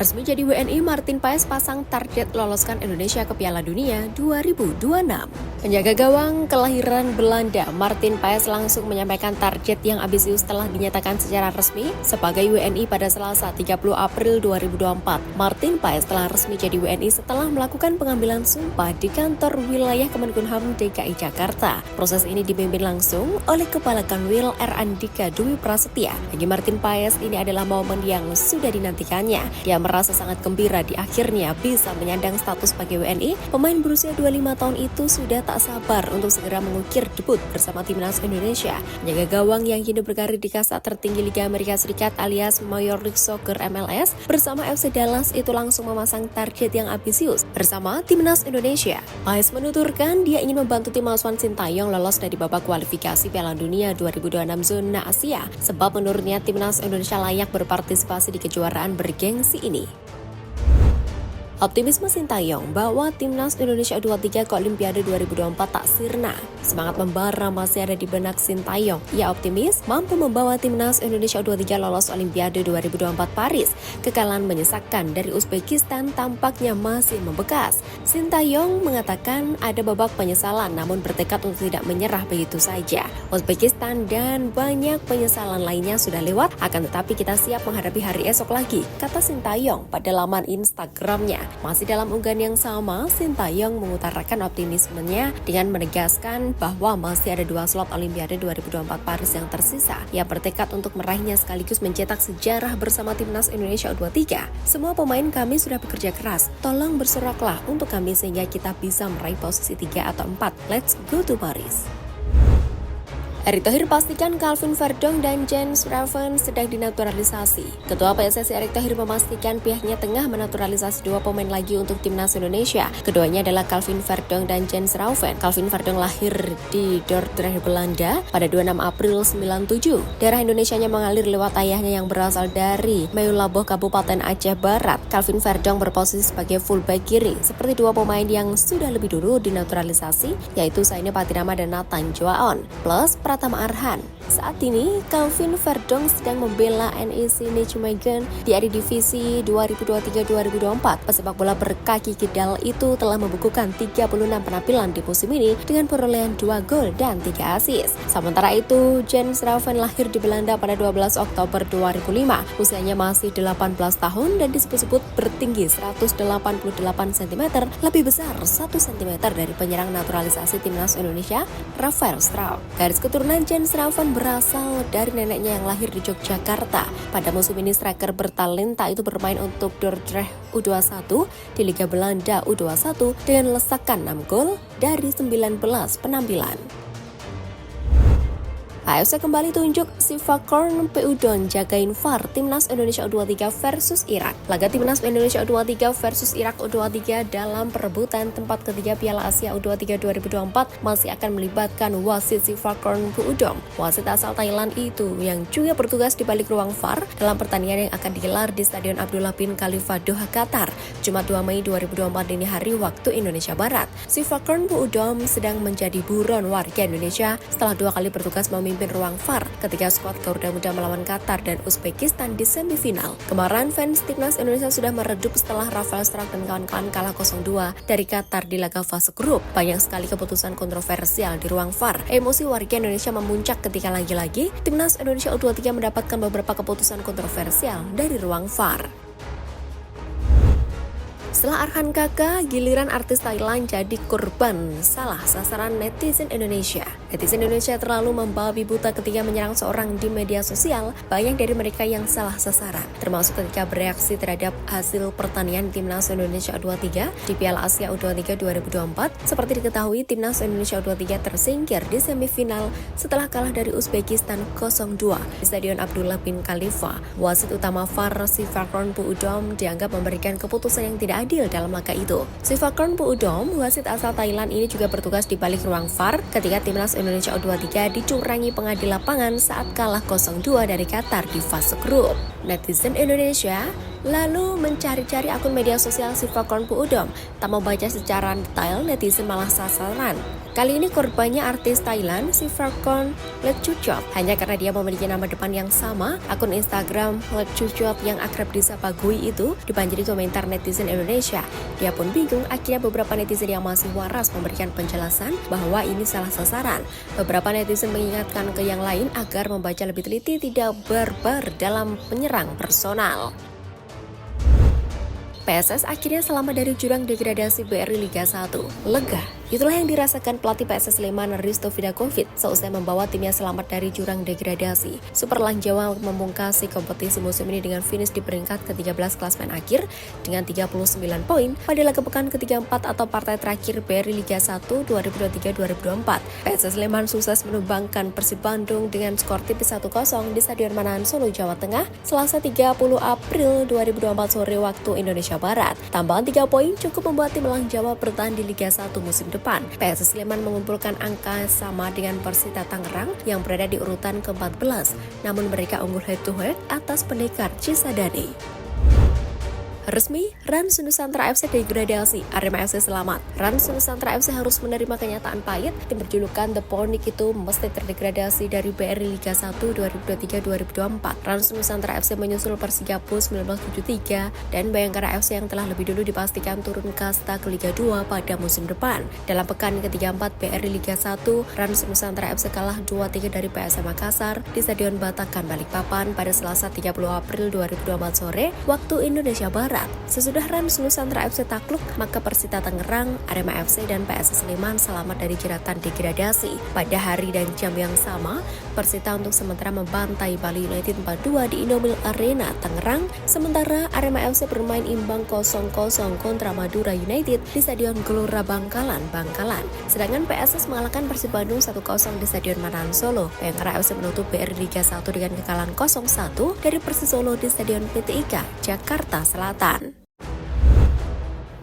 Resmi jadi WNI, Martin Paes pasang target loloskan Indonesia ke Piala Dunia 2026. Penjaga gawang kelahiran Belanda, Martin Paes langsung menyampaikan target yang ambisius setelah dinyatakan secara resmi sebagai WNI pada Selasa 30 April 2024. Martin Paes telah resmi jadi WNI setelah melakukan pengambilan sumpah di kantor wilayah Kemenkumham DKI Jakarta. Proses ini dipimpin langsung oleh Kepala Kanwil R. Andika Dwi Prasetya. Bagi Martin Paes, ini adalah momen yang sudah dinantikannya. Dia merasa sangat gembira di akhirnya bisa menyandang status sebagai WNI. Pemain berusia 25 tahun itu sudah tak sabar untuk segera mengukir debut bersama timnas Indonesia. Penjaga gawang yang kini berkarir di kasta tertinggi Liga Amerika Serikat alias Major League Soccer MLS bersama FC Dallas itu langsung memasang target yang ambisius bersama timnas Indonesia. Paes menuturkan dia ingin membantu tim asuhan Sintayong lolos dari babak kualifikasi Piala Dunia 2026 zona Asia sebab menurutnya timnas Indonesia layak berpartisipasi di kejuaraan bergengsi ini. Optimisme Sintayong bahwa timnas Indonesia U23 ke Olimpiade 2024 tak sirna. Semangat membara masih ada di benak Sintayong. Ia optimis mampu membawa timnas Indonesia U23 lolos Olimpiade 2024 Paris. Kekalahan menyesakkan dari Uzbekistan tampaknya masih membekas. Sintayong mengatakan ada babak penyesalan namun bertekad untuk tidak menyerah begitu saja. Uzbekistan dan banyak penyesalan lainnya sudah lewat, akan tetapi kita siap menghadapi hari esok lagi, kata Sintayong pada laman Instagramnya. Masih dalam unggahan yang sama, Sintayong mengutarakan optimismenya dengan menegaskan bahwa masih ada 2 slot Olimpiade 2024 Paris yang tersisa. Ia bertekad untuk meraihnya sekaligus mencetak sejarah bersama timnas Indonesia U23. Semua pemain kami sudah bekerja keras. Tolong bersoraklah untuk kami sehingga kita bisa meraih posisi 3 atau 4. Let's go to Paris. Erick Thohir pastikan Calvin Verdong dan Jens Raven sedang dinaturalisasi. Ketua PSSI Erick Thohir memastikan pihaknya tengah menaturalisasi 2 pemain lagi untuk timnas Indonesia. Keduanya adalah Calvin Verdong dan Jens Raven. Calvin Verdong lahir di Dordrecht, Belanda pada 26 April 97. Darah Indonesianya mengalir lewat ayahnya yang berasal dari Meulaboh, Kabupaten Aceh Barat. Calvin Verdong berposisi sebagai fullback kiri, seperti 2 pemain yang sudah lebih dulu dinaturalisasi, yaitu Saini Patirama dan Nathan Joaon, plus Pratama Arhan. Saat ini, Calvin Verdong sedang membela NEC Nijmegen di Eredivisie 2023-2024. Pesepak bola berkaki kidal itu telah membukukan 36 penampilan di musim ini dengan perolehan 2 gol dan 3 assist. Sementara itu, Jens Raven lahir di Belanda pada 12 Oktober 2005. Usianya masih 18 tahun dan disebut-sebut bertinggi 188 cm, lebih besar 1 cm dari penyerang naturalisasi timnas Indonesia, Rafael Struijk. Garis keturunan Jens Raven berasal dari neneknya yang lahir di Yogyakarta. Pada musim ini striker bertalenta itu bermain untuk Dordrecht U21 di Liga Belanda U21 dengan lesakan 6 gol dari 19 penampilan. AFC kembali tunjuk Sivakorn Peudon jagain VAR Timnas Indonesia U23 versus Irak. Laga Timnas Indonesia U23 versus Irak U23 dalam perebutan tempat ketiga Piala Asia U23 2024 masih akan melibatkan wasit Sivakorn Peudon. Wasit asal Thailand itu yang juga bertugas di balik ruang VAR dalam pertandingan yang akan digelar di Stadion Abdullah bin Khalifa Doha, Qatar, Jumat 2 Mei 2024 dini hari waktu Indonesia Barat. Sivakorn Peudon sedang menjadi buron warga Indonesia setelah 2 kali bertugas memimpin ruang VAR ketika skuad Garuda Muda melawan Qatar dan Uzbekistan di semifinal. Kemarahan fans timnas Indonesia sudah meredup setelah Rafael Struijk dan kawan-kawan kalah 0-2 dari Qatar di laga fase grup. Banyak sekali keputusan kontroversial di ruang VAR. Emosi warga Indonesia memuncak ketika lagi-lagi timnas Indonesia U23 mendapatkan beberapa keputusan kontroversial dari ruang VAR. Setelah Arhan Kakak, giliran artis Thailand jadi korban salah sasaran netizen Indonesia. Netizen Indonesia terlalu membabi buta ketika menyerang seorang di media sosial. Banyak dari mereka yang salah sasaran, termasuk ketika bereaksi terhadap hasil pertandingan Timnas Indonesia U23 di Piala Asia U23 2024. Seperti diketahui, Timnas Indonesia U23 tersingkir di semifinal setelah kalah dari Uzbekistan 0-2 di Stadion Abdullah bin Khalifa. Wasit utama VAR Sivakorn Peudon dianggap memberikan keputusan yang tidak adil dalam laga itu. Sivakorn Peudon, wasit asal Thailand ini juga bertugas di balik ruang VAR ketika Timnas Indonesia U23 dicurangi pengadil lapangan saat kalah 0-2 dari Qatar di fase grup. Netizen Indonesia lalu mencari-cari akun media sosial Sivakorn Peudon. Tak membaca secara detail, netizen malah sasaran. Kali ini korbannya artis Thailand si Farkon Letchuchop. Hanya karena dia memiliki nama depan yang sama, akun Instagram Letchuchop yang akrab disapa Gui itu dibanjiri komentar netizen Indonesia. Dia pun bingung, akhirnya beberapa netizen yang masih waras memberikan penjelasan bahwa ini salah sasaran. Beberapa netizen mengingatkan ke yang lain agar membaca lebih teliti, tidak barbar dalam menyerang personal. PSS akhirnya selamat dari jurang degradasi BRI Liga 1. Lega. Itulah yang dirasakan pelatih PSS Sleman Risto Vidakovic seusai membawa timnya selamat dari jurang degradasi. Superlang Jawa membungkasi kompetisi musim ini dengan finish di peringkat ke-13 klasmen akhir dengan 39 poin pada laga pekan ke-34 atau partai terakhir BRI Liga 1 2023-2024. PSS Sleman sukses menumbangkan Persib Bandung dengan skor tipis 1-0 di Stadion Manahan Solo, Jawa Tengah, Selasa 30 April 2024 sore waktu Indonesia Barat. Tambahan 3 poin cukup membuat tim Elang Jawa bertahan di Liga 1 musim depan. PSS Sleman mengumpulkan angka sama dengan Persita Tangerang yang berada di urutan ke-14, namun mereka unggul head-to-head atas pendekar Cisadane. Resmi, Rans Nusantara FC degradasi, Arema FC selamat. Rans Nusantara FC harus menerima kenyataan pahit, tim berjulukan The Pornik itu mesti terdegradasi dari BRI Liga 1 2023-2024. Rans Nusantara FC menyusul Persikabo 1973 dan Bayangkara FC yang telah lebih dulu dipastikan turun kasta ke Liga 2 pada musim depan. Dalam pekan ke-34 BRI Liga 1, Rans Nusantara FC kalah 2-3 dari PSM Makassar di Stadion Batakan Balikpapan pada Selasa 30 April 2024 sore waktu Indonesia Barat. Sesudah Rans Nusantara FC takluk, maka Persita Tangerang, Arema FC, dan PSS Sleman selamat dari jeratan degradasi. Pada hari dan jam yang sama, Persita untuk sementara membantai Bali United 4-2 di Indomil Arena Tangerang, sementara Arema FC bermain imbang 0-0 kontra Madura United di Stadion Gelora Bangkalan. Sedangkan PSS mengalahkan Persib Bandung 1-0 di Stadion Manahan Solo. Bayangkara FC menutup BRI Liga 1 dengan kekalahan 0-1 dari Persis Solo di Stadion PT IKA, Jakarta Selatan.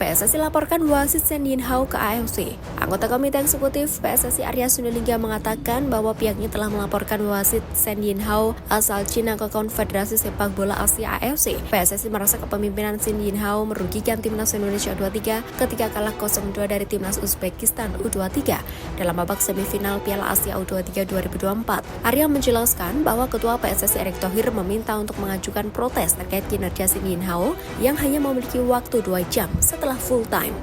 PSSI laporkan wasit Shen Yinhao ke AFC. Anggota Komite Eksekutif PSSI Arya Sinulinga mengatakan bahwa pihaknya telah melaporkan wasit Shen Yinhao asal Cina ke Konfederasi Sepak Bola Asia AFC. PSSI merasa kepemimpinan Shen Yinhao merugikan Timnas Indonesia U23 ketika kalah 0-2 dari Timnas Uzbekistan U23 dalam babak semifinal Piala Asia U23 2024. Arya menjelaskan bahwa Ketua PSSI Erick Thohir meminta untuk mengajukan protes terkait kinerja Shen Yinhao yang hanya memiliki waktu 2 jam setelah full time.